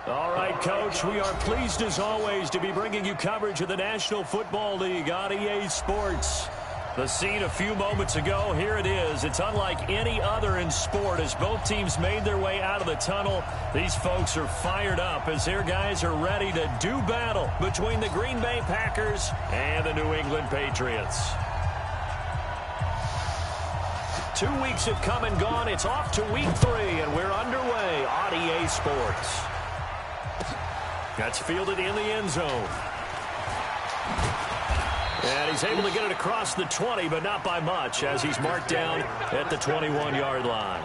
All right, Coach, we are pleased as always to be bringing you coverage of the National Football League on EA Sports. The scene a few moments ago, here it is. It's unlike any other in sport as both teams made their way out of the tunnel. These folks are fired up as their guys are ready to do battle between the Green Bay Packers and the New England Patriots. 2 weeks have come and gone. It's off to week 3, and we're underway on EA Sports. That's fielded in the end zone. And he's able to get it across the 20, but not by much, as he's marked down at the 21-yard line.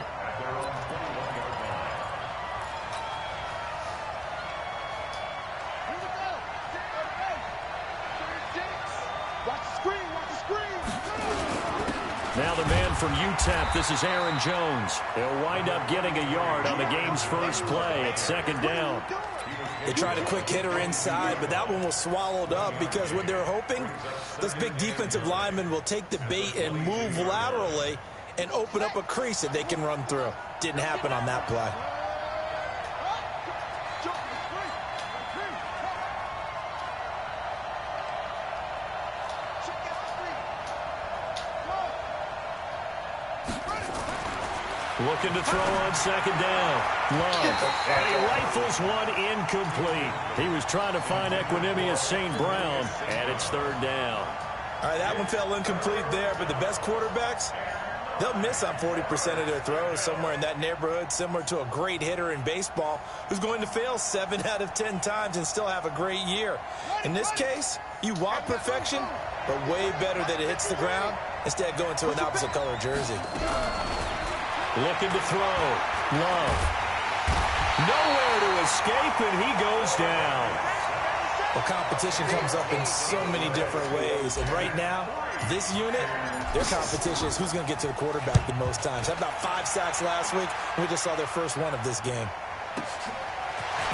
Now the man from UTEP, this is Aaron Jones. He'll wind up getting a yard on the game's first play at second down. They tried a quick hitter inside, but that one was swallowed up because what they're hoping, those big defensive linemen will take the bait and move laterally and open up a crease that they can run through. Didn't happen on that play. Looking to throw on second down. Love. And he rifles one incomplete. He was trying to find Equinemius St. Brown, and it's third down. All right, that one fell incomplete there, but the best quarterbacks, they'll miss on 40% of their throws, somewhere in that neighborhood, similar to a great hitter in baseball who's going to fail 7 out of 10 times and still have a great year. In this case, you want perfection, but way better that it hits the ground instead going to an opposite color jersey. Looking to throw. Love. Nowhere to escape, and he goes down. Well, competition comes up in so many different ways. And right now, this unit, their competition is who's going to get to the quarterback the most times. Had about 5 sacks last week. We just saw their first one of this game.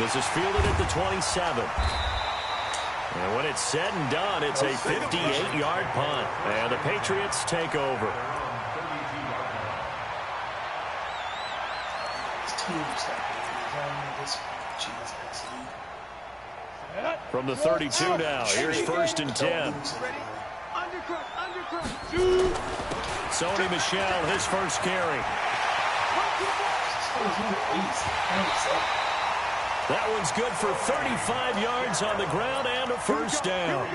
This is fielded at the 27. And when it's said and done, it's a 58-yard punt. And the Patriots take over. From the 32 now, here's 1st and 10. Sony Michel, his first carry. That one's good for 35 yards on the ground and a first down.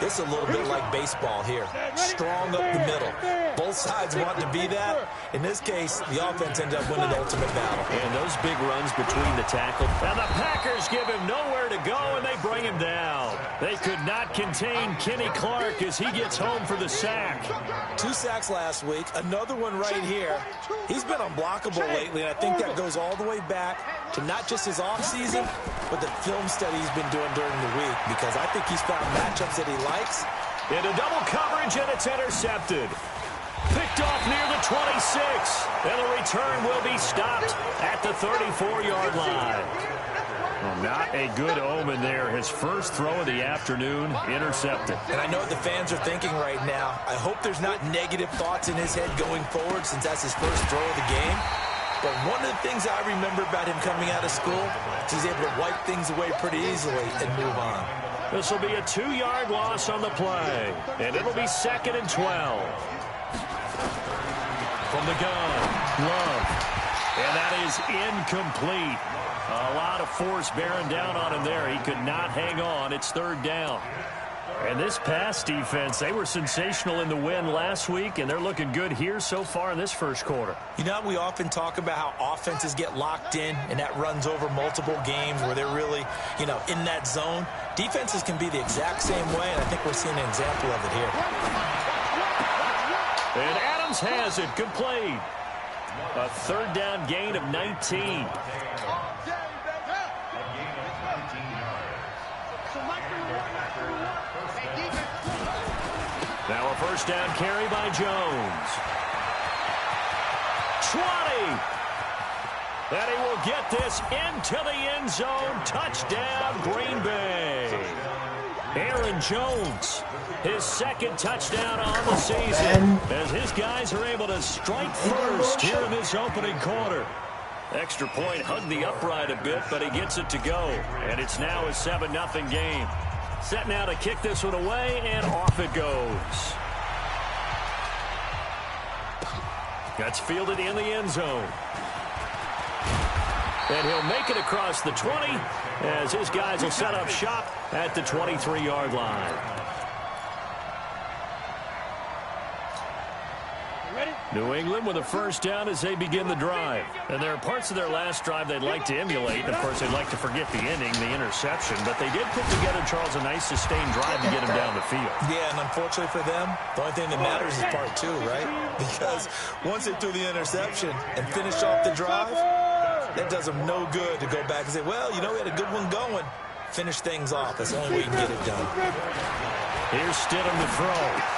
This is a little bit like baseball here. Strong up the middle. Both sides want to be that. In this case, the offense ended up winning the ultimate battle. And those big runs between the tackle. And the Packers give him nowhere to go, and they bring him down. They could not contain Kenny Clark as he gets home for the sack. 2 sacks last week. Another one right here. He's been unblockable lately, and I think that goes all the way back to not just his offseason, but the film study he's been doing during the week, because I think he's found matchups that he likes. Into double coverage, and it's intercepted. Picked off near the 26, and the return will be stopped at the 34-yard line. Well, not a good omen there. His first throw of the afternoon, intercepted. And I know what the fans are thinking right now. I hope there's not negative thoughts in his head going forward, since that's his first throw of the game. But one of the things I remember about him coming out of school is he's able to wipe things away pretty easily and move on. This will be a 2-yard loss on the play, and it'll be 2nd and 12. From the gun, Love. And that is incomplete. A lot of force bearing down on him there. He could not hang on. It's 3rd down. And this pass defense, they were sensational in the win last week, and they're looking good here so far in this first quarter. You know, we often talk about how offenses get locked in, and that runs over multiple games where they're really, in that zone. Defenses can be the exact same way, and I think we're seeing an example of it here. And Adams has it complete. A 3rd down gain of 19. Now a 1st down carry by Jones. 20. And he will get this into the end zone. Touchdown, Green Bay. Aaron Jones, his 2nd touchdown on the season, as his guys are able to strike first here in this opening quarter. Extra point, hugged the upright a bit, but he gets it to go. And it's now a 7-0 game. Set now to kick this one away, and off it goes. That's fielded in the end zone. And he'll make it across the 20 as his guys will set up shop at the 23-yard line. New England with a first down as they begin the drive. And there are parts of their last drive they'd like to emulate. Of course, they'd like to forget the ending, the interception. But they did put together, Charles, a nice sustained drive to get them down the field. Yeah, and unfortunately for them, the only thing that matters is part two, right? Because once they threw the interception and finished off the drive, that does them no good to go back and say, well, you know, we had a good one going. Finish things off. That's the only way you can get it done. Here's Stidham to throw.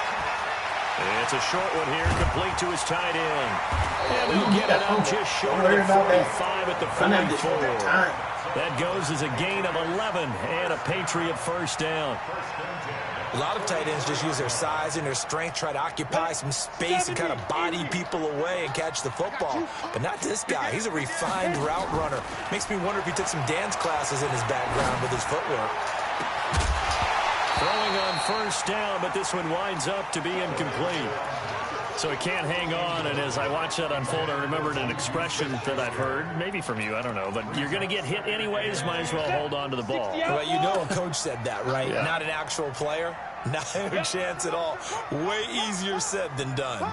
It's a short one here, complete to his tight end. And he'll get it out just short of the 45 at the 44. That goes as a gain of 11 and a Patriot first down. A lot of tight ends just use their size and their strength, try to occupy some space and kind of body people away and catch the football. But not this guy. He's a refined route runner. Makes me wonder if he took some dance classes in his background with his footwork. Throwing on first down, but this one winds up to be incomplete. So he can't hang on, and as I watch that unfold, I remembered an expression that I've heard, maybe from you, I don't know, but you're going to get hit anyways, might as well hold on to the ball. Well, you know a coach said that, right? Yeah. Not an actual player. Not a chance at all. Way easier said than done.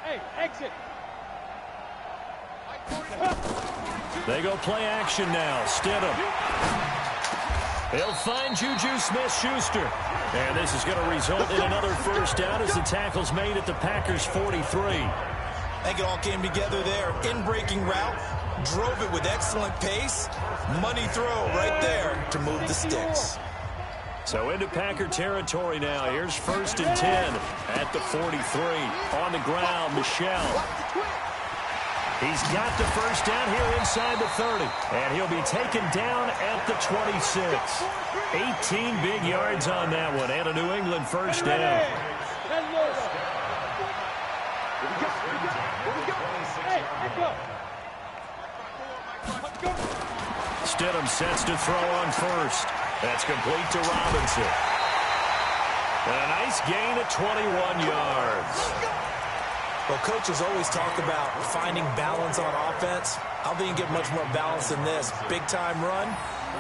Hey, exit. They go play action now. Stidham. They'll find Juju Smith-Schuster. And this is going to result in another first down as the tackle's made at the Packers' 43. I think it all came together there. In-breaking route. Drove it with excellent pace. Money throw right there to move the sticks. So into Packer territory now. Here's 1st and 10 at the 43. On the ground, Michel. He's got the first down here inside the 30. And he'll be taken down at the 26. 18 big yards on that one. And a New England first down. Stidham sets to throw on first. That's complete to Robinson. And a nice gain of 21 yards. Well, coaches always talk about finding balance on offense. I don't think you get much more balance than this. Big-time run,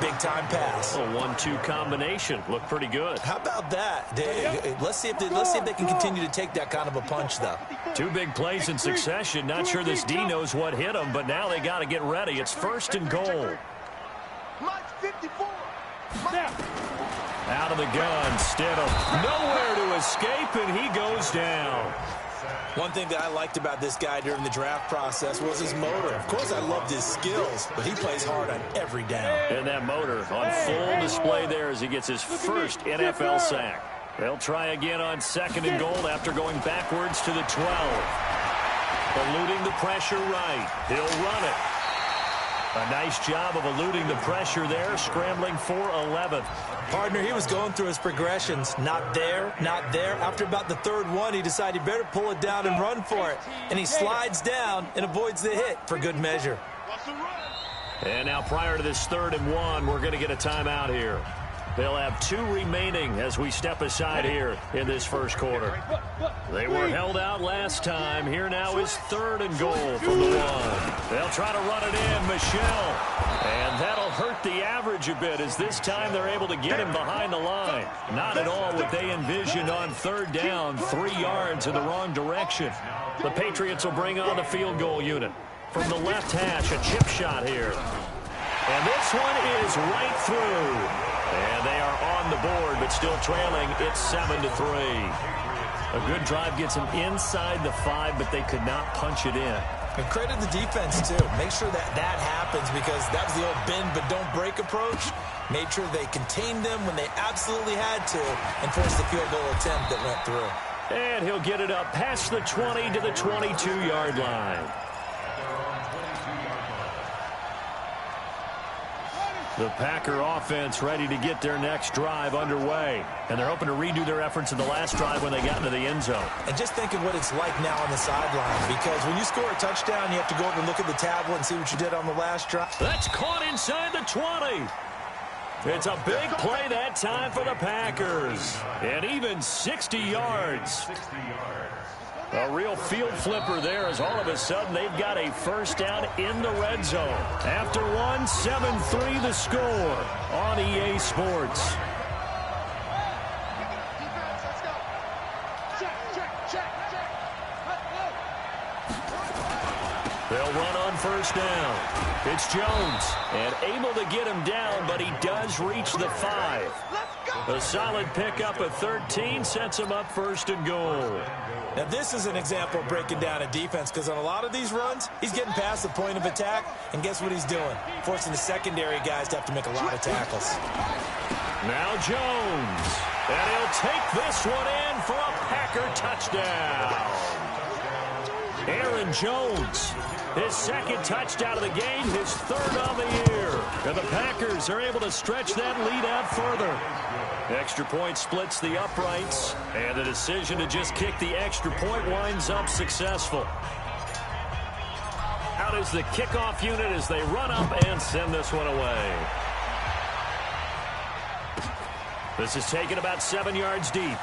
big-time pass. A 1-2 combination. Looked pretty good. How about that? Let's see if they can continue to take that kind of a punch, though. 2 big plays in succession. Not sure this D knows what hit him, but now they got to get ready. It's 1st and goal. Out of the gun, Stidham. Nowhere to escape, and he goes down. One thing that I liked about this guy during the draft process was his motor. Of course, I loved his skills, but he plays hard on every down. And that motor on full display there as he gets his first NFL sack. They'll try again on 2nd and goal after going backwards to the 12. Eluding the pressure right. He'll run it. A nice job of eluding the pressure there, scrambling for 11. Partner, he was going through his progressions. Not there, not there. After about the 3rd one, he decided he better pull it down and run for it. And he slides down and avoids the hit for good measure. And now prior to this 3rd and 1, we're going to get a timeout here. They'll have 2 remaining as we step aside here in this first quarter. They were held out last time. Here now is 3rd and goal from the 1. They'll try to run it in. Michel. And that'll hurt the average a bit as this time they're able to get him behind the line. Not at all what they envisioned on 3rd down. 3 yards in the wrong direction. The Patriots will bring on the field goal unit. From the left hash, a chip shot here. And this one is right through. And they are on the board, but still trailing. It's 7-3. A good drive gets them inside the 5, but they could not punch it in. And credit the defense, too. Make sure that happens because that was the old bend but don't break approach. Made sure they contained them when they absolutely had to and forced the field goal attempt that went through. And he'll get it up past the 20 to the 22-yard line. The Packer offense ready to get their next drive underway. And they're hoping to redo their efforts in the last drive when they got into the end zone. And just think of what it's like now on the sideline. Because when you score a touchdown, you have to go over and look at the tablet and see what you did on the last drive. That's caught inside the 20. It's a big play that time for the Packers. And even 60 yards. A real field flipper there as all of a sudden they've got a first down in the red zone. After one, 7-3 the score on EA Sports. They'll run on first down. It's Jones, and able to get him down, but he does reach the 5. A solid pickup of 13 sets him up first and goal. Now, this is an example of breaking down a defense because on a lot of these runs, he's getting past the point of attack, and guess what he's doing? Forcing the secondary guys to have to make a lot of tackles. Now Jones, and he'll take this one in for a Packer touchdown. Aaron Jones, his second touchdown of the game, his third on the year. And the Packers are able to stretch that lead out further. Extra point splits the uprights, and the decision to just kick the extra point winds up successful. Out is the kickoff unit as they run up and send this one away. This is taken about 7 yards deep.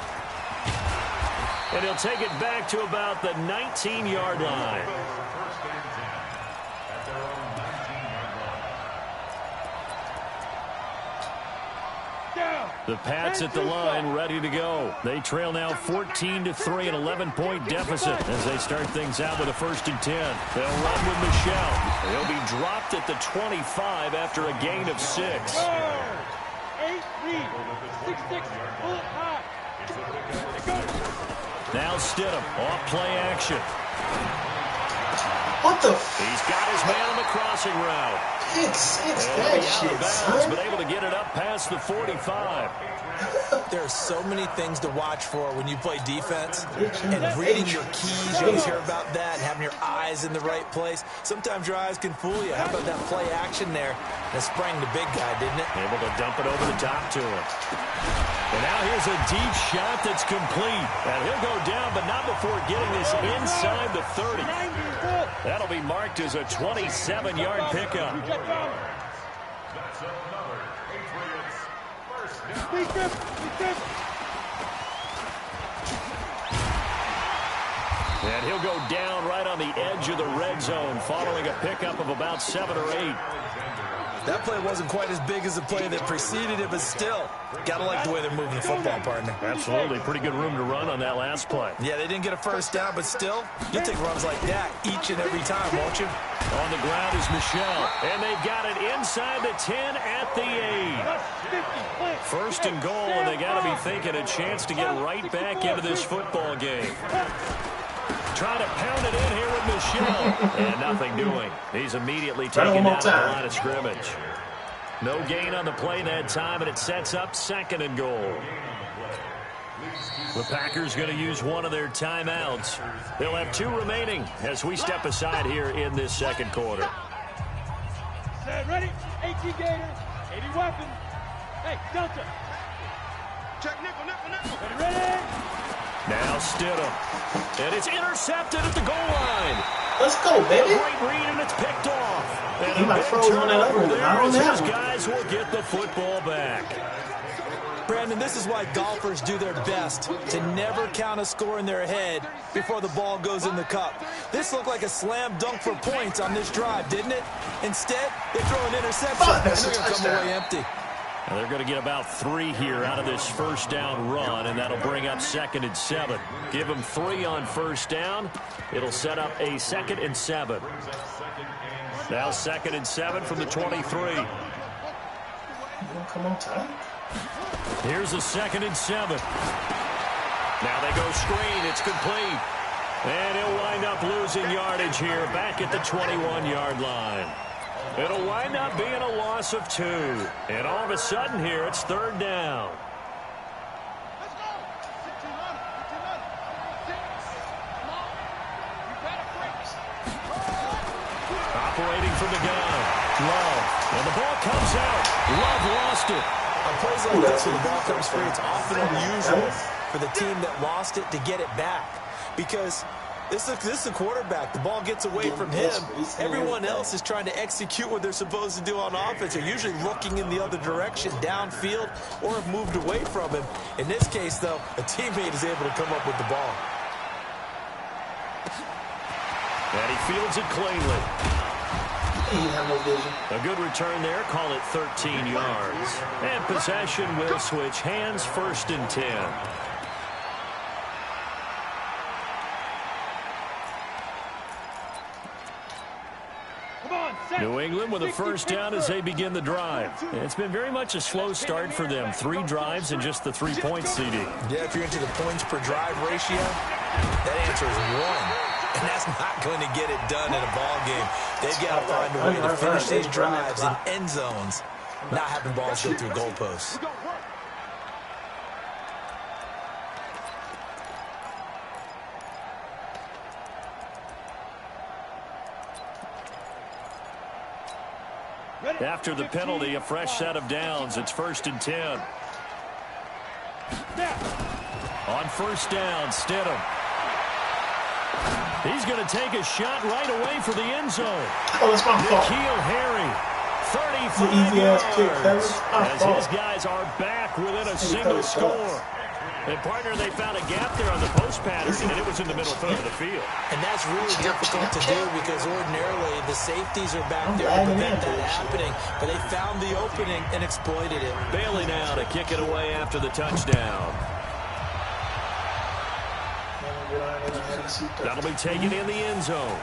And he'll take it back to about the 19-yard line. The Pats at the line ready to go. They trail now 14-3, an 11-point deficit as they start things out with a 1st and 10. They'll run with Michelle. He'll be dropped at the 25 after a gain of 6. 8-3, 6-6, pull it high. Now Stidham off play action. What the He's got his man on the crossing route. X That shit, bounds, son. but able to get it up past the 45. There are so many things to watch for when you play defense. And reading your keys, you always hear about that, and having your eyes in the right place. Sometimes your eyes can fool you. How about that play action there? That sprang the big guy, didn't it? Able to dump it over the top to him. And now here's a deep shot that's complete. And he'll go down, but not before getting this inside the 30. That'll be marked as a 27-yard pickup. That's another Patriots first down. And he'll go down right on the edge of the red zone following a pickup of about 7 or 8. That play wasn't quite as big as the play that preceded it, but still, gotta like the way they're moving the football, partner. Absolutely. Pretty good room to run on that last play. Yeah, they didn't get a first down, but still, you'll take runs like that each and every time, won't you? On the ground is Michelle, and they've got it inside the 10 at the 8. First and goal, and they got to be thinking a chance to get right back into this football game. Trying to pound it in here with Michelle. And nothing doing. He's immediately taken down the line of scrimmage. No gain on the play that time, and it sets up 2nd and goal. The Packers going to use one of their timeouts. They'll have 2 remaining as we step aside here in this 2nd quarter. Set, ready? 18 Gator, 80 weapons. Hey, Delta. Check nickel. Ready? Now Stidham. And it's intercepted at the goal line. Let's go, baby. Great read, and it's picked off. And He might froze on that other one, but not on that his one. guys will get the football back. Brandon, this is why golfers do their best to never count a score in their head before the ball goes in the cup. This looked like a slam dunk for points on this drive, didn't it? Instead, they throw an interception, and that's they're a going to come touchdown. away empty. And they're going to get about 3 here out of this first down run, and that'll bring up 2nd and 7. Give them 3 on first down. It'll set up a 2nd and 7. Now 2nd and 7 from the 23. Come on, Ty. Here's a 2nd and 7. Now they go screen. It's complete. And he'll wind up losing yardage here back at the 21-yard line. It'll wind up being a loss of 2. And all of a sudden here, it's 3rd down. Operating from the gun. Love. And the ball comes out. Love lost it. On plays like this, when the ball comes free, it's often unusual for the team that lost it to get it back. Because this is a quarterback. The ball gets away from him. Everyone else is trying to execute what they're supposed to do on offense. They're usually looking in the other direction, downfield, or have moved away from him. In this case, though, a teammate is able to come up with the ball. And he fields it cleanly. He didn't have no vision. A good return there. Call it 13 yards. And possession will switch hands, 1st and 10. New England with a first down as they begin the drive. It's been very much a slow start for them. 3 drives and just the 3 points, CD. Yeah, if you're into the points per drive ratio, that answer is 1. And that's not going to get it done in a ball game. They've got to find a way to finish these drives in end zones, not having balls go through goalposts. After the penalty, a fresh set of downs. It's 1st and 10. On first down, Stidham. He's going to take a shot right away for the end zone. Oh, that's my fault. N'Keal Harry, 35 yards. As his guys are back within a single score. And, partner, they found a gap there on the post pattern, and it was in the middle third of the field. And that's really difficult to do because ordinarily the safeties are back there to prevent that happening. But they found the opening and exploited it. Bailey now to kick it away after the touchdown. That'll be taken in the end zone.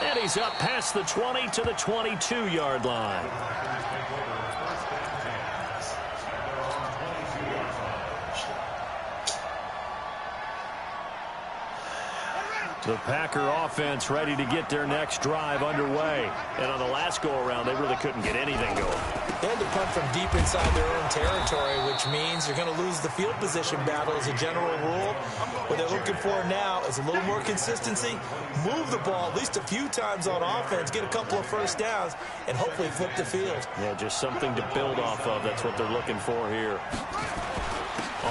And he's up past the 20 to the 22-yard line. The Packer offense ready to get their next drive underway. And on the last go-around, they really couldn't get anything going. They had to punt from deep inside their own territory, which means you're going to lose the field position battle as a general rule. What they're looking for now is a little more consistency, move the ball at least a few times on offense, get a couple of first downs, and hopefully flip the field. Yeah, just something to build off of. That's what they're looking for here.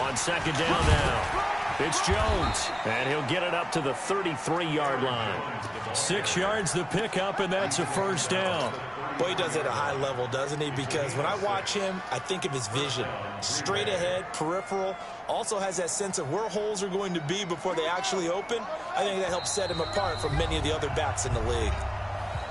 On second down now. It's Jones, and he'll get it up to the 33-yard line. 6 yards the pickup, and that's a first down. Boy, he does it at a high level, doesn't he? Because when I watch him, I think of his vision. Straight ahead, peripheral, also has that sense of where holes are going to be before they actually open. I think that helps set him apart from many of the other backs in the league.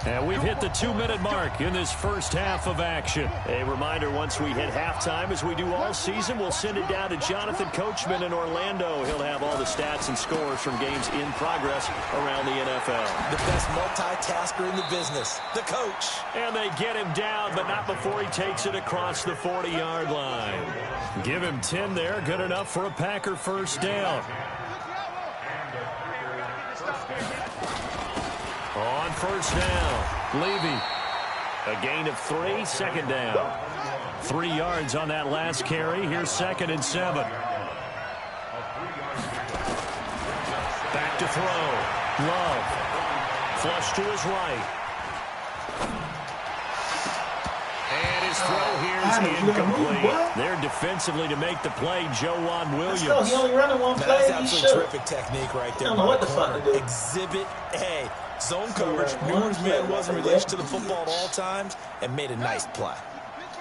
And we've hit the 2-minute mark in this first half of action. A reminder, once we hit halftime, as we do all season, we'll send it down to Jonathan Coachman in Orlando. He'll have all the stats and scores from games in progress around the NFL. The best multitasker in the business, the coach. And they get him down, but not before he takes it across the 40-yard line. Give him 10 there, good enough for a Packer first down. On first down, Levy. A gain of 3, second down. 3 yards on that last carry. Here's 2nd and 7. Back to throw. Love. Flush to his right. And his throw here is incomplete. There defensively to make the play, Joejuan Williams. He only running one play. That's absolutely terrific technique right there. I don't know what the fuck to do. Exhibit A. Zone coverage, knew his man wasn't released to the football at all times, and made a nice play.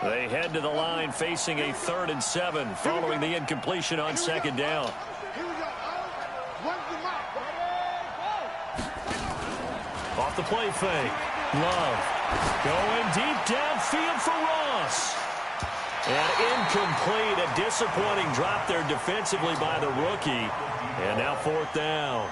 They head to the line facing a 3rd and 7 following the incompletion on second down. Off the play fake. Love going deep downfield for Ross. And incomplete. A disappointing drop there defensively by the rookie. And now 4th down.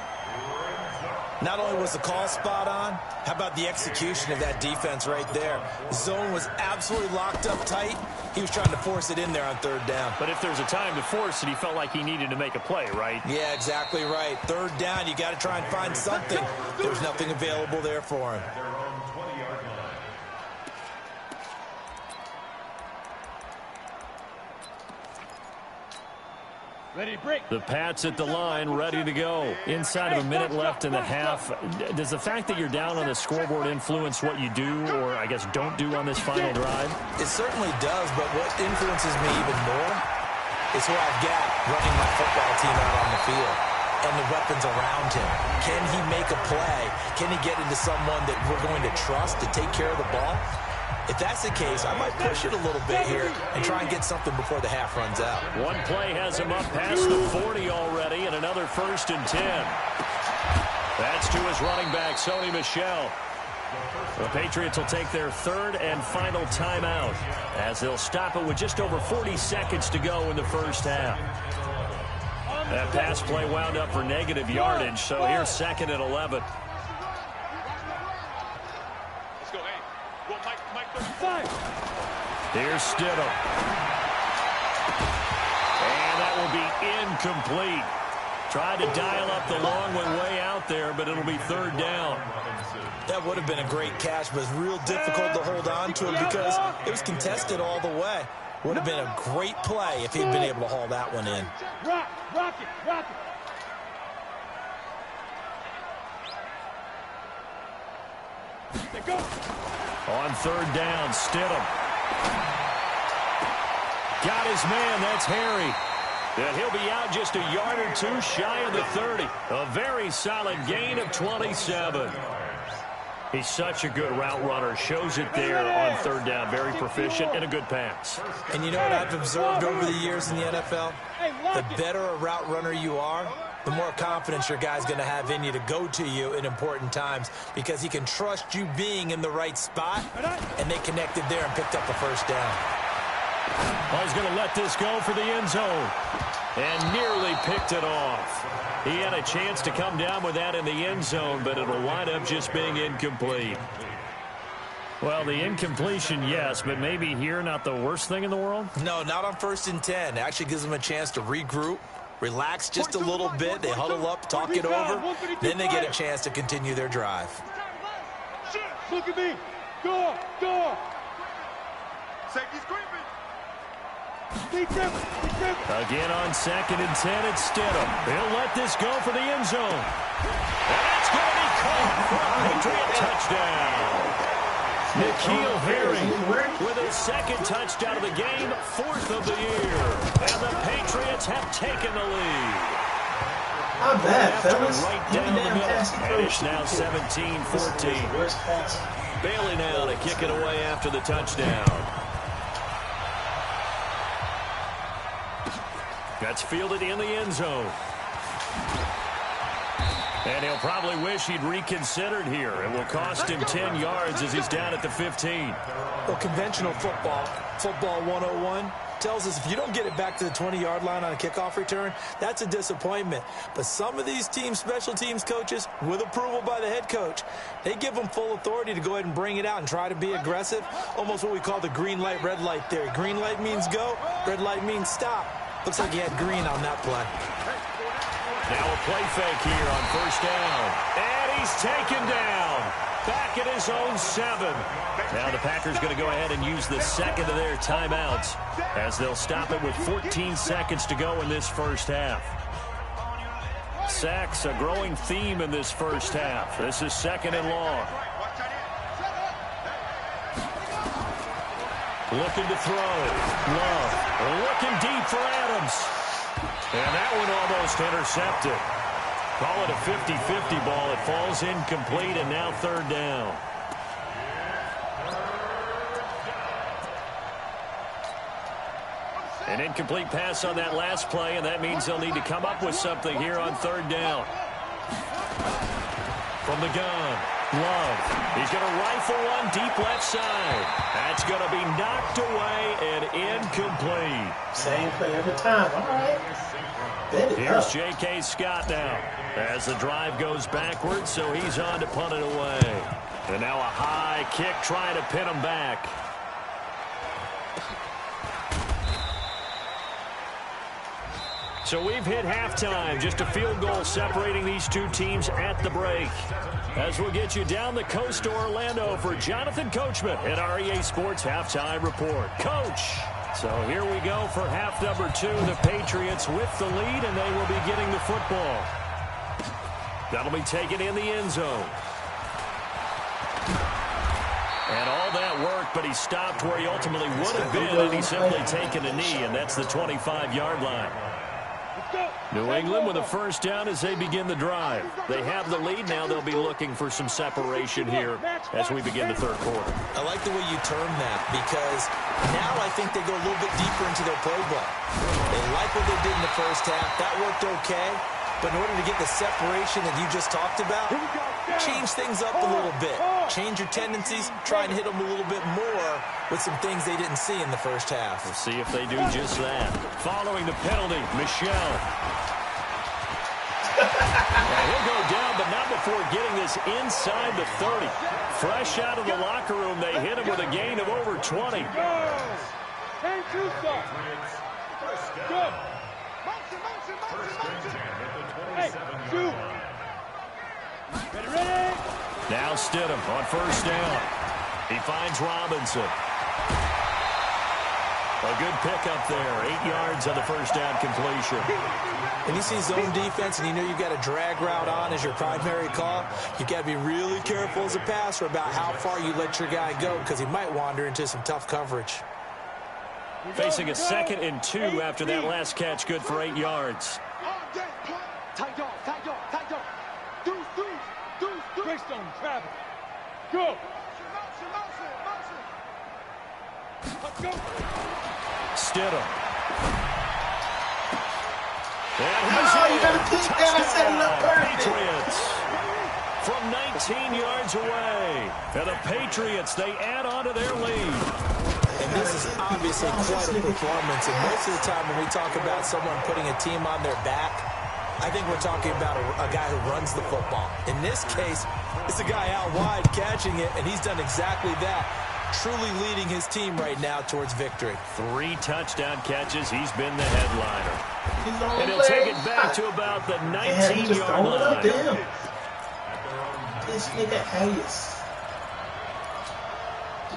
Not only was the call spot on, how about the execution of that defense right there? The zone was absolutely locked up tight. He was trying to force it in there on 3rd down. But if there's a time to force it, he felt like he needed to make a play, right? Yeah, exactly right. 3rd down, you got to try and find something. There's nothing available there for him. The Pats at the line, ready to go. Inside of a minute left in the half. Does the fact that you're down on the scoreboard influence what you do, or I guess don't do on this final drive? It certainly does, but what influences me even more is who I've got running my football team out on the field and the weapons around him. Can he make a play? Can he get into someone that we're going to trust to take care of the ball? If that's the case, I might push it a little bit here and try and get something before the half runs out. One play has him up past the 40 already, and another 1st and 10. That's to his running back, Sony Michel. The Patriots will take their 3rd and final timeout as they'll stop it with just over 40 seconds to go in the first half. That pass play wound up for negative yardage, so here's 2nd and 11. Here's Stidham. And that will be incomplete. Tried to dial up the long one way out there, but it'll be 3rd down. That would have been a great catch, but it's real difficult to hold on to it because it was contested all the way. Would have been a great play if he'd been able to haul that one in. Rock it. Go. On 3rd down, Stidham. Got his man, that's Harry. And he'll be out just a yard or two shy of the 30. A very solid gain of 27. He's such a good route runner. Shows it there on 3rd down. Very proficient and a good pass. And you know what I've observed over the years in the NFL? The better a route runner you are, the more confidence your guy's going to have in you to go to you in important times because he can trust you being in the right spot, and they connected there and picked up a 1st down. Well, he's going to let this go for the end zone and nearly picked it off. He had a chance to come down with that in the end zone, but it'll wind up just being incomplete. Well, the incompletion, yes, but maybe here not the worst thing in the world? No, not on 1st and 10. It actually gives them a chance to regroup, relax just a little bit. They huddle up, talk it over. Then they get a chance to continue their drive. Look at me. Go. Safety's creeping. Again on 2nd and 10, it's Stidham. He'll let this go for the end zone. And that's going to be caught. Patriot touchdown. N'Keal Harry with his 2nd touchdown of the game, 4th of the year. And the Patriots have taken the lead. Not bad, fellas. Right down the middle. And it's now 17-14. Bailey now to kick it away after the touchdown. That's fielded in the end zone. And he'll probably wish he'd reconsidered here. It will cost him 10 yards as he's down at the 15. Well, conventional football 101, tells us if you don't get it back to the 20-yard line on a kickoff return, that's a disappointment. But some of these teams, special teams coaches, with approval by the head coach, they give them full authority to go ahead and bring it out and try to be aggressive. Almost what we call the green light, red light theory. Green light means go, red light means stop. Looks like he had green on that play. Now a play fake here on 1st down. And he's taken down. Back at his own 7. Now the Packers going to go ahead and use the 2nd of their timeouts as they'll stop it with 14 seconds to go in this first half. Sacks, a growing theme in this first half. This is 2nd and long. Looking to throw. Love. Looking deep for Adams. And that one almost intercepted. Call it a 50-50 ball. It falls incomplete, and now 3rd down. An incomplete pass on that last play, and that means they'll need to come up with something here on 3rd down. From the gun, Love. He's going to rifle one deep left side. That's going to be knocked away and incomplete. Same play every time. All right. Here's J.K. Scott now as the drive goes backwards, so he's on to punt it away. And now a high kick trying to pin him back. So we've hit halftime, just a field goal separating these two teams at the break. As we'll get you down the coast to Orlando for Jonathan Coachman at our EA Sports Halftime Report. Coach. So here we go for half number 2. The Patriots with the lead, and they will be getting the football. That'll be taken in the end zone. And all that work, but he stopped where he ultimately would have been, and he's simply taken a knee, and that's the 25-yard line. New England with a first down as they begin the drive. They have the lead now. They'll be looking for some separation here as we begin the third quarter. I like the way you term that, because now I think they go a little bit deeper into their playbook. They like what they did in the first half. That worked okay. But in order to get the separation that you just talked about, change things up a little bit. Change your tendencies. Try and hit them a little bit more with some things they didn't see in the first half. We'll see if they do just that. Following the penalty, Michel. He'll go down, but not before getting this inside the 30. Fresh out of the locker room, they hit him with a gain of over 20. Go. Hey, shoot. Ready? Now Stidham on first down. He finds Robinson. A good pickup there. 8 yards on the first down completion. When you see zone defense and you know you've got a drag route on as your primary call, you've got to be really careful as a passer about how far you let your guy go, because he might wander into some tough coverage. Facing a 2nd and 2 after that last catch, good for 8 yards. Greystone, travel. Go. Let's go. Stidham. You got to keep that. I set it up perfect. Patriots from 19 yards away. And the Patriots, they add on to their lead. And this is obviously quite a performance. And most of the time when we talk about someone putting a team on their back, I think we're talking about a guy who runs the football. In this case, it's a guy out wide catching it, and he's done exactly that, truly leading his team right now towards victory. 3 touchdown catches. He's been the headliner. And he'll take it back to about the 19-yard line. This nigga Hayes.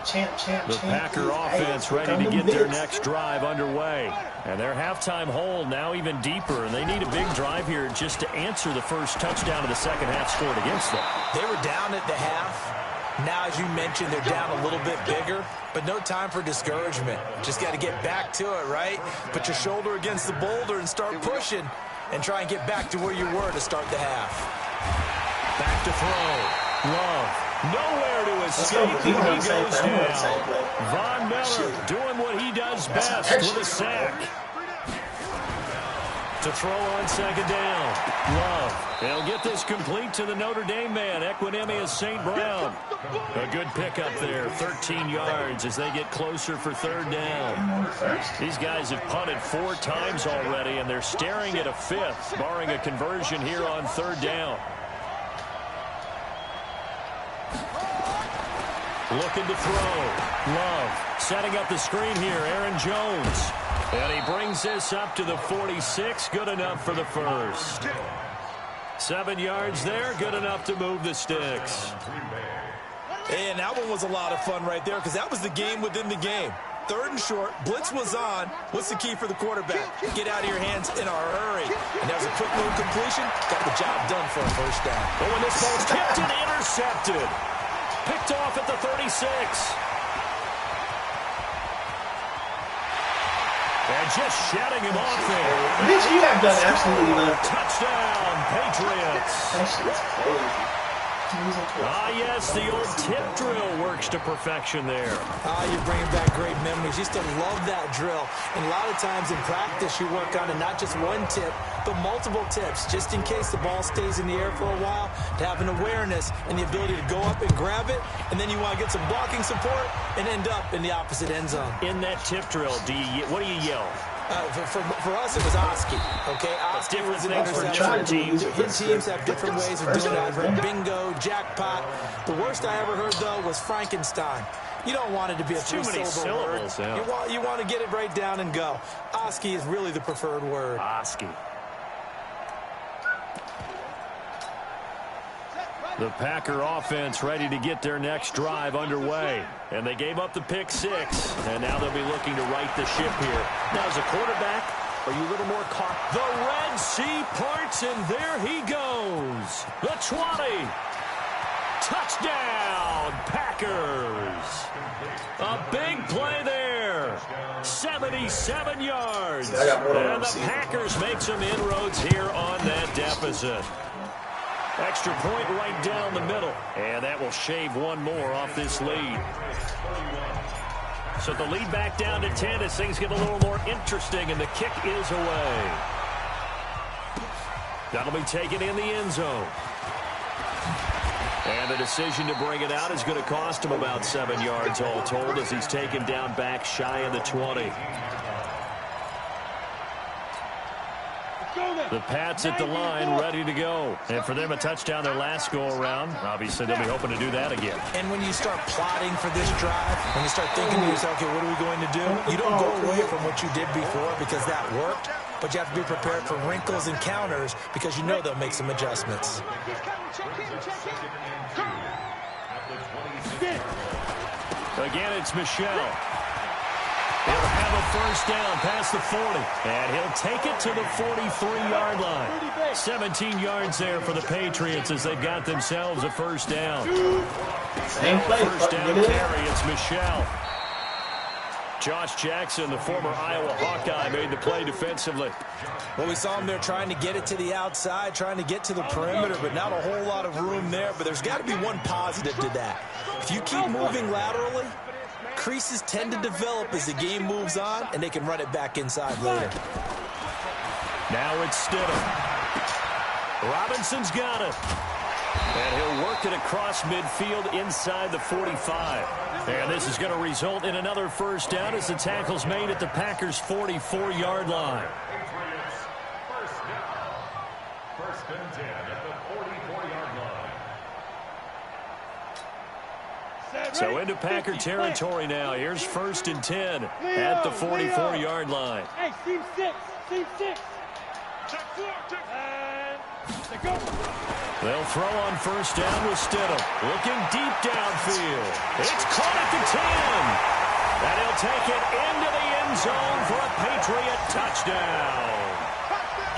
The Packer offense ready to get their next drive underway. And their halftime hole now even deeper, and they need a big drive here just to answer the first touchdown of the second half scored against them. They were down at the half. Now, as you mentioned, they're down a little bit bigger, but no time for discouragement. Just got to get back to it, right? Put your shoulder against the boulder and start pushing, and try and get back to where you were to start the half. Back to throw. Love. Nowhere to escape. He goes down. Von Miller doing what he does best with a sack. To throw on second down. Love. They'll get this complete to the Notre Dame man, Equinemius St. Brown. A good pickup there, 13 yards as they get closer for third down. These guys have punted 4 times already, and they're staring at a 5th, barring a conversion here on third down. Looking to throw. Love setting up the screen here. Aaron Jones. And he brings this up to the 46. Good enough for the first. 7 yards there. Good enough to move the sticks. And that one was a lot of fun right there, because that was the game within the game. 3rd and short. Blitz was on. What's the key for the quarterback? Get out of your hands in a hurry. And that was a quick little completion. Got the job done for a first down. But when this ball's tipped and intercepted. Picked off at the 36. And just shutting him off there. Bitch, you have done absolutely nothing. Touchdown, Patriots. That shit's crazy. Yes, the old tip drill works to perfection there. You're bringing back great memories. Used to love that drill. And a lot of times in practice, you work on it, not just one tip, but multiple tips, just in case the ball stays in the air for a while, to have an awareness and the ability to go up and grab it, and then you want to get some blocking support and end up in the opposite end zone. In that tip drill, what do you yell? For us, it was Oski. Okay, Oski was an interception. Different teams have different ways of doing it. I've heard bingo, jackpot. The worst I ever heard, though, was Frankenstein. You don't want it to be a three-syllable word. Yeah. You want to get it right down and go. Oski is really the preferred word. Oski. The Packer offense ready to get their next drive underway. And they gave up the pick 6, and now they'll be looking to right the ship here. Now, as a quarterback, are you a little more caught? The Red Sea parts, and there he goes. The 20. Touchdown, Packers. A big play there. 77 yards. And the Packers make some inroads here on that deficit. Extra point right down the middle. And that will shave one more off this lead. So the lead back down to 10 as things get a little more interesting, and the kick is away. That'll be taken in the end zone. And the decision to bring it out is going to cost him about 7 yards all told as he's taken down back shy of the 20. The Pats at the line, ready to go. And for them, a touchdown their last go-around. Obviously, they'll be hoping to do that again. And when you start plotting for this drive, when you start thinking to yourself, okay, what are we going to do? You don't go away from what you did before because that worked, but you have to be prepared for wrinkles and counters because you know they'll make some adjustments. Again, it's Michelle. He'll have a first down past the 40, and he'll take it to the 43-yard line. 17 yards there for the Patriots as they've got themselves a first down. First down carry, it's Michelle. Josh Jackson, the former Iowa Hawkeye, made the play defensively. Well, we saw him there trying to get it to the outside, trying to get to the perimeter, but not a whole lot of room there. But there's got to be one positive to that. If you keep moving laterally, creases tend to develop as the game moves on, and they can run it back inside later. Now it's Stidham. Robinson's got it. And he'll work it across midfield inside the 45. And this is going to result in another first down as the tackle's made at the Packers' 44-yard line. First and 10 at the 44-yard line. So into Packer territory now. Here's first and 10 at the 44-yard line. Hey, team 6. Team 6. And go. They'll throw on first down with Stidham. Looking deep downfield. It's caught at the 10. And he'll take it into the end zone for a Patriot touchdown.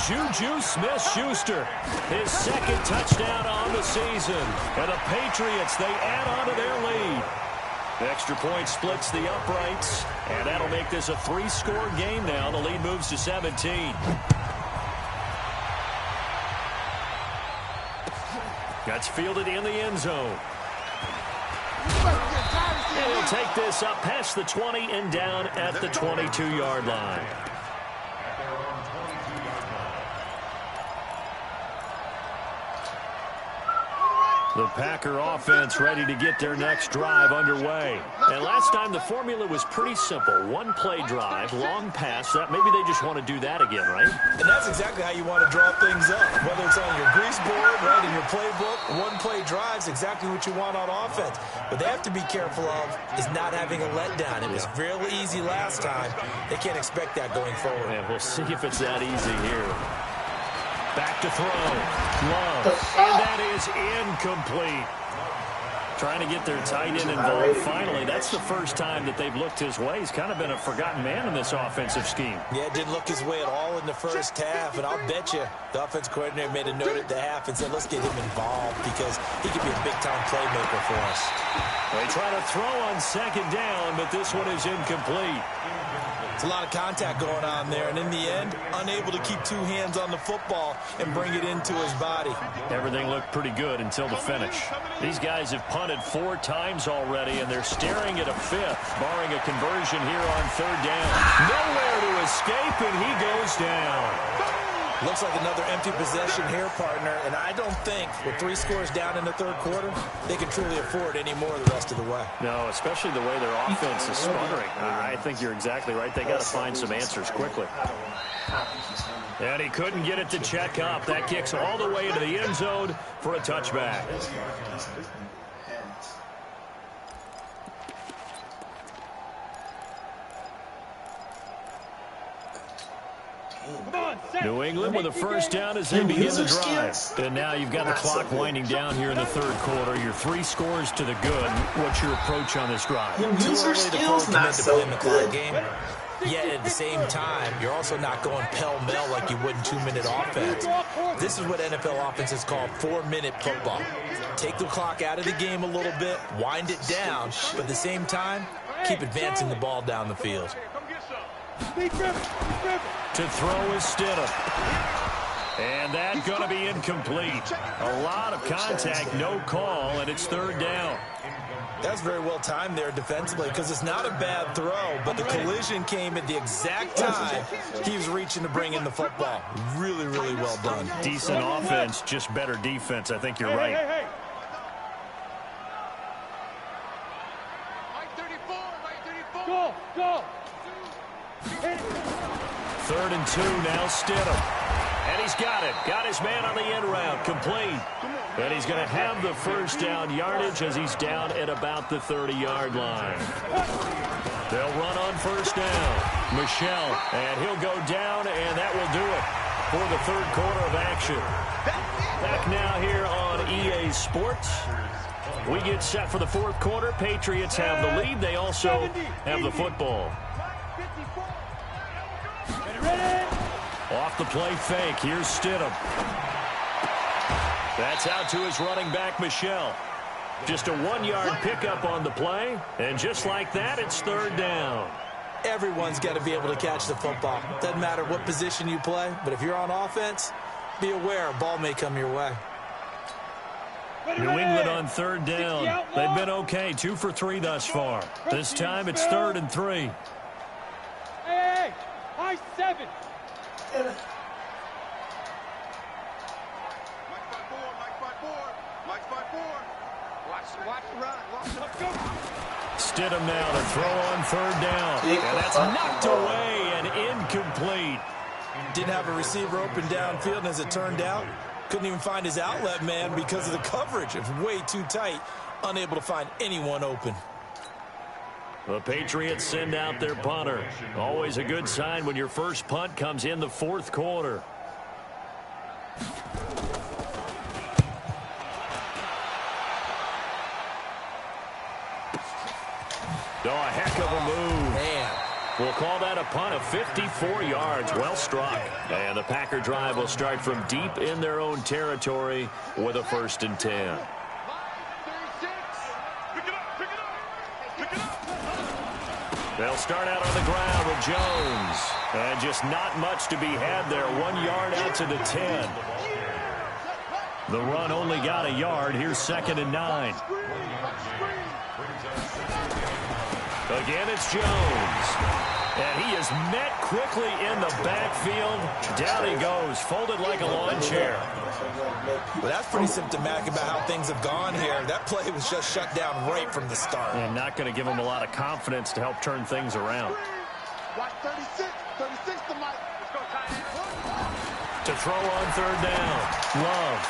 Juju Smith-Schuster, his second touchdown on the season. And the Patriots, they add on to their lead. The extra point splits the uprights, and that'll make this a 3-score game now. The lead moves to 17. That's fielded in the end zone. And he'll take this up past the 20 and down at the 22-yard line. The Packer offense ready to get their next drive underway. And last time the formula was pretty simple. One-play drive, long pass. That maybe they just want to do that again, right? And that's exactly how you want to draw things up. Whether it's on your grease board, right, in your playbook, one-play drive's exactly what you want on offense. What they have to be careful of is not having a letdown. It was really easy last time. They can't expect that going forward. And we'll see if it's that easy here. Back to throw. Love. And that is incomplete. Trying to get their tight end involved. Finally, that's the first time that they've looked his way. He's kind of been a forgotten man in this offensive scheme. Yeah, it didn't look his way at all in the first half. And I'll bet you the offense coordinator made a note at the half and said, let's get him involved because he could be a big-time playmaker for us. They try to throw on second down, but this one is incomplete. It's a lot of contact going on there, and in the end, unable to keep two hands on the football and bring it into his body. Everything looked pretty good until the finish. These guys have punted 4 times already, and they're staring at a 5th, barring a conversion here on third down. Nowhere to escape, and he goes down. Looks like another empty possession here, partner, and I don't think with 3 scores down in the third quarter, they can truly afford any more the rest of the way. No, especially the way their offense is sputtering. I think you're exactly right. They got to find some answers quickly. And he couldn't get it to check up. That kicks all the way into the end zone for a touchback. New England with a first down as they begin the drive. And now you've got the clock winding down here in the third quarter. Your 3 scores to the good. What's your approach on this drive? User skills not so good. Yet at the same time, you're also not going pell-mell like you would in 2-minute offense. This is what NFL offenses call 4-minute football. Take the clock out of the game a little bit, wind it down, but at the same time, keep advancing the ball down the field. To throw is Stidham. And that's going to be incomplete. A lot of contact, no call, and it's third down. That's very well timed there defensively because it's not a bad throw, but the collision came at the exact time he was reaching to bring in the football. Really, really well done. Decent offense, just better defense. I think you're right. Go. 3rd and 2, now Stidham. And he's got it. Got his man on the end route. Complete. And he's going to have the first down yardage as he's down at about the 30-yard line. They'll run on first down. Michelle, and he'll go down, and that will do it for the third quarter of action. Back now here on EA Sports. We get set for the fourth quarter. Patriots have the lead. They also have the football. Off the play fake. Here's Stidham. That's out to his running back, Michelle. Just a 1-yard pickup on the play. And just like that, it's third down. Everyone's got to be able to catch the football. Doesn't matter what position you play, but if you're on offense, be aware a ball may come your way. New England on third down. They've been okay, 2 for 3 thus far. This time it's 3rd and 3. Hey, high 7. Stidham now to throw on third down. And that's knocked away and incomplete. Didn't have a receiver open downfield, and as it turned out, couldn't even find his outlet man because of the coverage. It was way too tight, unable to find anyone open. The Patriots send out their punter. Always a good sign when your first punt comes in the fourth quarter. Oh, a heck of a move. Man. We'll call that a punt of 54 yards. Well struck. And the Packer drive will start from deep in their own territory with a 1st and 10. They'll start out on the ground with Jones. And just not much to be had there. 1 yard out to the 10. The run only got a yard. Here's 2nd and 9. Again, it's Jones. And he is met quickly in the backfield. Down he goes, folded like a lawn chair. Well, that's pretty symptomatic about how things have gone here. That play was just shut down right from the start. And not going to give him a lot of confidence to help turn things around. Watch 36 to Mike. To throw on third down. Love.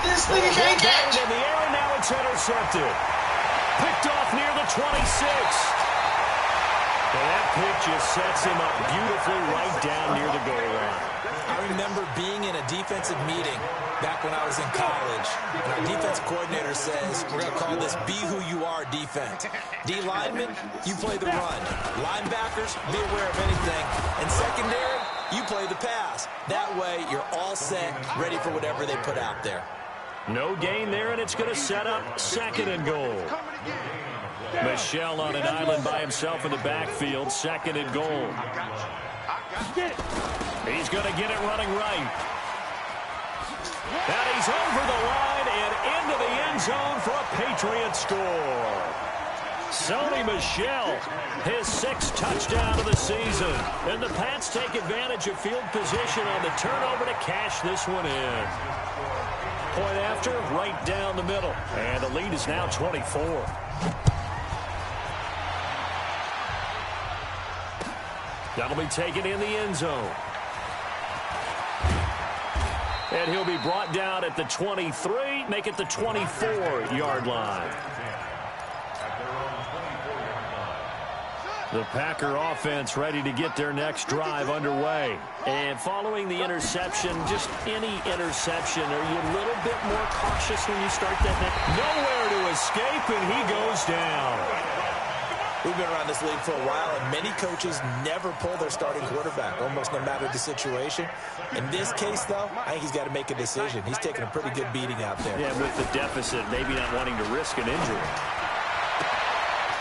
This nigga can't catch. In the air, and now it's intercepted. Picked off near the 26. And that pick just sets him up beautifully right down near the goal line. I remember being in a defensive meeting back when I was in college, and our defense coordinator says, we're going to call this be who you are defense. D linemen, you play the run. Linebackers, be aware of anything. And secondary, you play the pass. That way, you're all set, ready for whatever they put out there. No gain there, and it's going to set up 2nd and goal. Michelle on an island by himself in the backfield, 2nd and goal. He's going to get it running right. And he's over the line and into the end zone for a Patriot score. Sony Michel, his 6th touchdown of the season. And the Pats take advantage of field position on the turnover to cash this one in. Point after, right down the middle. And the lead is now 24. That'll be taken in the end zone. And he'll be brought down at the 23, make it the 24-yard line. The Packer offense ready to get their next drive underway. And following the interception, just any interception, are you a little bit more cautious when you start that next? Nowhere to escape, and he goes down. We've been around this league for a while, and many coaches never pull their starting quarterback, almost no matter the situation. In this case, though, I think he's got to make a decision. He's taking a pretty good beating out there. Yeah, with the deficit, maybe not wanting to risk an injury.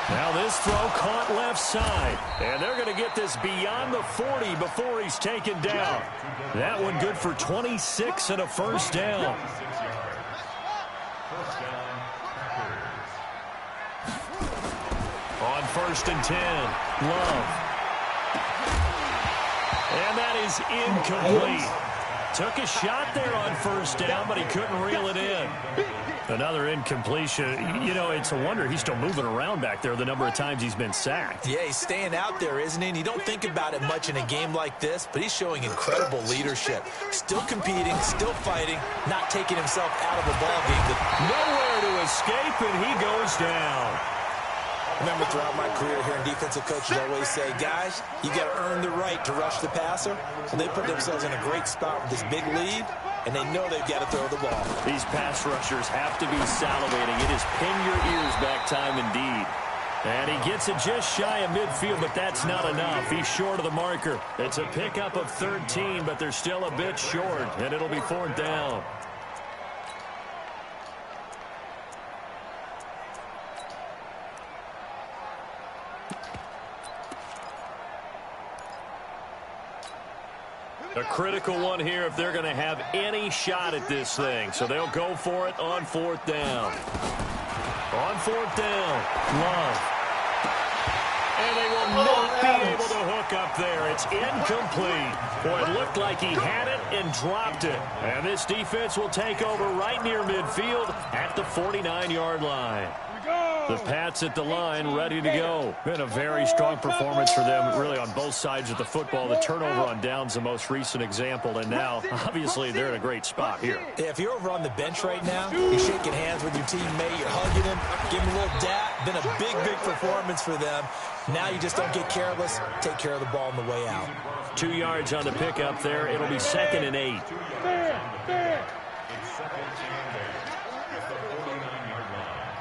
Now this throw caught left side. And they're going to get this beyond the 40 before he's taken down. That one good for 26 and a first down. On 1st and 10, Love. And that is incomplete. Took a shot there on 1st down, but he couldn't reel it in. Another incompletion. You know, it's a wonder he's still moving around back there the number of times he's been sacked. Yeah, he's staying out there, isn't he? And you don't think about it much in a game like this, but he's showing incredible leadership. Still competing, still fighting, not taking himself out of the ball game. Nowhere to escape, and he goes down. Remember, throughout my career here, defensive coaches always say, guys, you got to earn the right to rush the passer. And they put themselves in a great spot with this big lead, and they know they've got to throw the ball. These pass rushers have to be salivating. It is pin your ears back time indeed. And he gets it just shy of midfield, but that's not enough. He's short of the marker. It's a pickup of 13, but they're still a bit short, and it'll be 4th down. A critical one here if they're going to have any shot at this thing. So they'll go for it on 4th down. On 4th down, Love. And they will not be able to hook up there. It's incomplete. Boy, it looked like he had it and dropped it. And this defense will take over right near midfield at the 49-yard line. The Pats at the line, ready to go. Been a very strong performance for them, really, on both sides of the football. The turnover on downs, the most recent example, and now, obviously, they're in a great spot here. Yeah, if you're over on the bench right now, you're shaking hands with your teammate, you're hugging him, giving him a little dap. Been a big, big performance for them. Now you just don't get careless. Take care of the ball on the way out. 2 yards on the pickup there. It'll be 2nd and 8.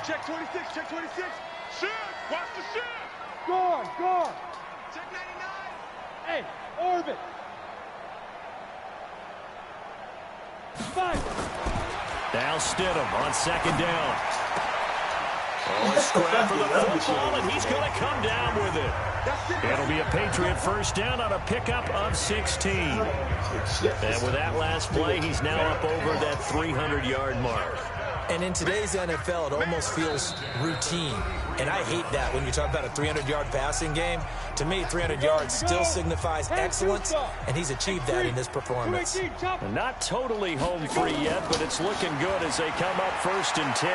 Check 26, check 26. Shoot! Watch the shoot! Guard, guard. Check 99. Hey, orbit. 5. Now Stidham on 2nd down. Oh, a scrap for the football, and he's going to come down with it. It'll be a Patriot first down on a pickup of 16. And with that last play, he's now up over that 300-yard mark. And in today's NFL, it almost feels routine. And I hate that when you talk about a 300-yard passing game. To me, 300 yards still signifies excellence, and he's achieved that in this performance. Not totally home free yet, but it's looking good as they come up 1st and 10.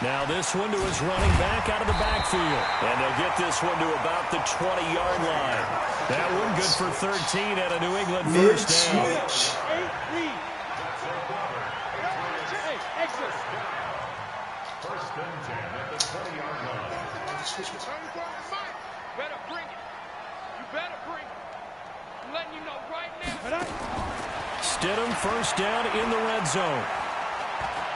Now this one to his running back out of the backfield. And they'll get this one to about the 20-yard line. That one good for 13 at a New England first down. Better bring it. You better bring it. I'm letting you know right now. Stidham first down in the red zone.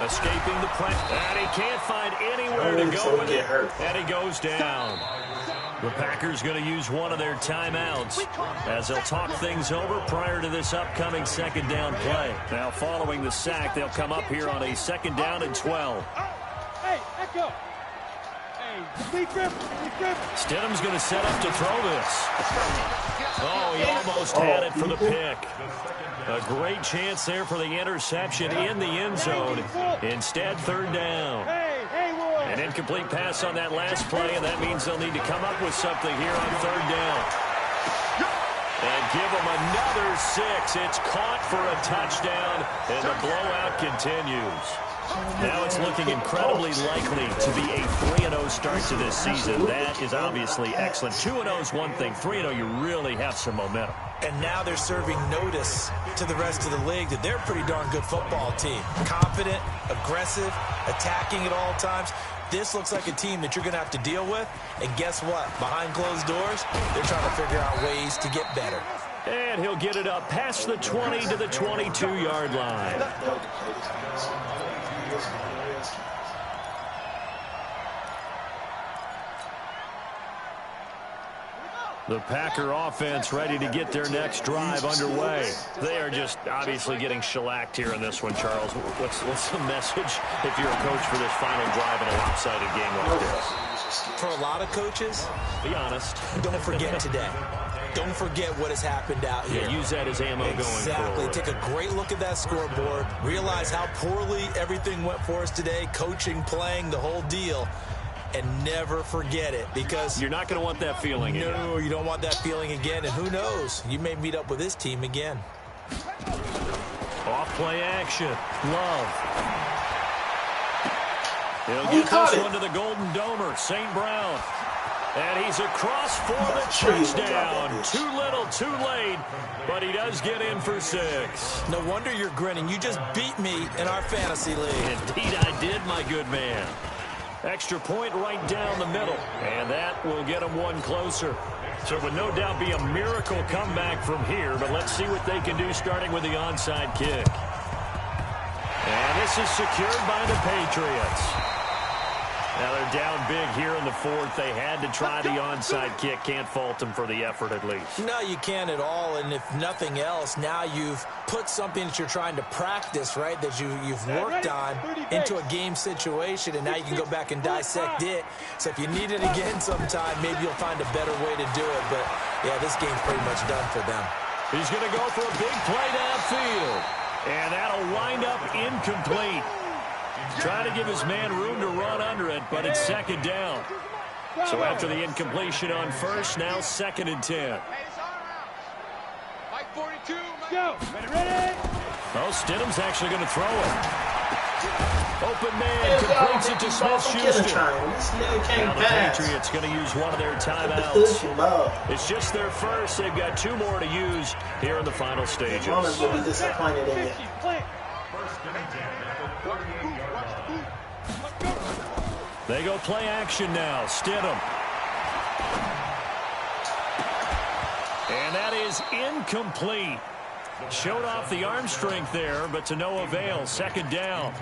Escaping the pressure. And he can't find anywhere to go with it. And he goes down. The Packers going to use one of their timeouts as they'll talk things over prior to this upcoming 2nd down play. Now following the sack, they'll come up here on a 2nd down and 12. Hey, echo. Stidham's going to set up to throw this. Oh, he almost had it for the pick. A great chance there for the interception in the end zone. Instead, 3rd down. An incomplete pass on that last play, and that means they'll need to come up with something here on 3rd down. And give them another 6. It's caught for a touchdown, and the blowout continues. Now it's looking incredibly likely to be a 3-0 start to this season. That is obviously excellent. 2-0 is one thing. 3-0, you really have some momentum. And now they're serving notice to the rest of the league that they're a pretty darn good football team. Confident, aggressive, attacking at all times. This looks like a team that you're going to have to deal with. And guess what? Behind closed doors, they're trying to figure out ways to get better. And he'll get it up past the 20 to the 22-yard line. The Packer offense ready to get their next drive underway. They are just obviously getting shellacked here in this one, Charles. What's the message if you're a coach for this final drive in a lopsided game like this? For a lot of coaches, be honest. Don't forget today. Don't forget what has happened out here. Yeah, use that as ammo going forward. Take a great look at that scoreboard. Realize how poorly everything went for us today. Coaching, playing, the whole deal. And never forget it, because you're not going to want that feeling again. No, you don't want that feeling again. And who knows? You may meet up with this team again. Off play action. Love. He'll get this one to the Golden Domer, St. Brown. And he's across for the touchdown. Too little, too late, but he does get in for 6. No wonder you're grinning. You just beat me in our fantasy league. Indeed I did, my good man. Extra point right down the middle, and that will get them one closer. So it would no doubt be a miracle comeback from here, but let's see what they can do starting with the onside kick. And this is secured by the Patriots. Now they're down big here in the 4th. They had to try the onside kick. Can't fault them for the effort at least. No, you can't at all. And if nothing else, now you've put something that you're trying to practice, right, that you've worked on into a game situation, and now you can go back and dissect it. So if you need it again sometime, maybe you'll find a better way to do it. But, yeah, this game's pretty much done for them. He's going to go for a big play downfield. And that'll wind up incomplete. Trying to give his man room to run under it, but it's 2nd down. So after the incompletion on 1st, now 2nd and 10. Mike 42, go. Ready? Oh, Stidham's actually going to throw it. Open man completes it to Smith-Schuster. Now the Patriots going to use one of their timeouts. It's just their first. They've got 2 more to use here in the final stages. They go play action now. Stidham. And that is incomplete. Showed off the arm strength there, but to no avail. 2nd down.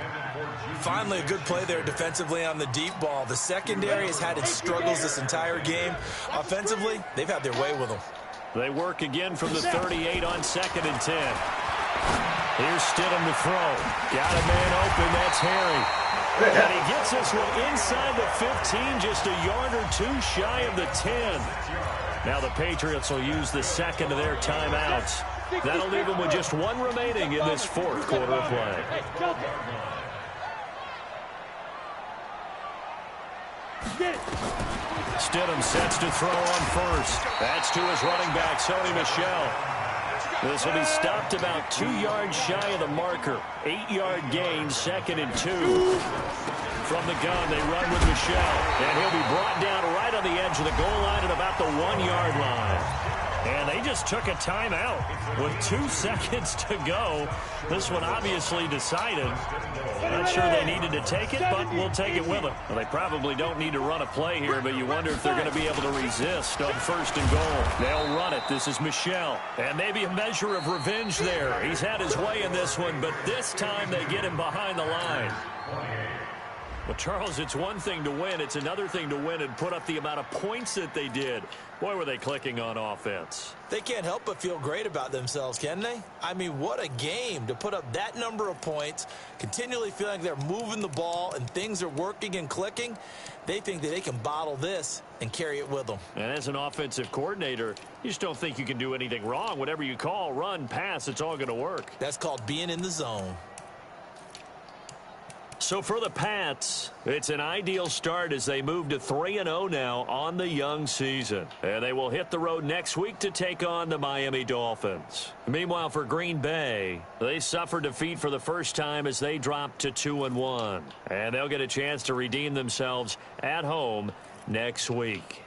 Finally, a good play there defensively on the deep ball. The secondary has had its struggles this entire game. Offensively, they've had their way with them. They work again from the 38 on 2nd and 10. Here's Stidham to throw. Got a man open. That's Harry. And he gets this one inside the 15, just a yard or 2 shy of the 10. Now the Patriots will use the 2nd of their timeouts. That'll leave them with just 1 remaining in this 4th quarter of play. Stidham sets to throw on 1st. That's to his running back, Sony Michel. This will be stopped about 2 yards shy of the marker. 8-yard gain, 2nd and 2. From the gun, they run with Michel. And he'll be brought down right on the edge of the goal line at about the 1-yard line. And they just took a timeout with 2 seconds to go. This one obviously decided. Not sure they needed to take it, but we'll take it with them. Well, they probably don't need to run a play here, but you wonder if they're going to be able to resist on 1st and goal. They'll run it. This is Michel. And maybe a measure of revenge there. He's had his way in this one, but this time they get him behind the line. Well, Charles, it's one thing to win. It's another thing to win and put up the amount of points that they did. Boy, were they clicking on offense. They can't help but feel great about themselves, can they? I mean, what a game to put up that number of points, continually feeling like they're moving the ball and things are working and clicking. They think that they can bottle this and carry it with them. And as an offensive coordinator, you just don't think you can do anything wrong. Whatever you call, run, pass, it's all going to work. That's called being in the zone. So for the Pats, it's an ideal start as they move to 3-0 now on the young season. And they will hit the road next week to take on the Miami Dolphins. Meanwhile, for Green Bay, they suffered defeat for the first time as they dropped to 2-1. And they'll get a chance to redeem themselves at home next week.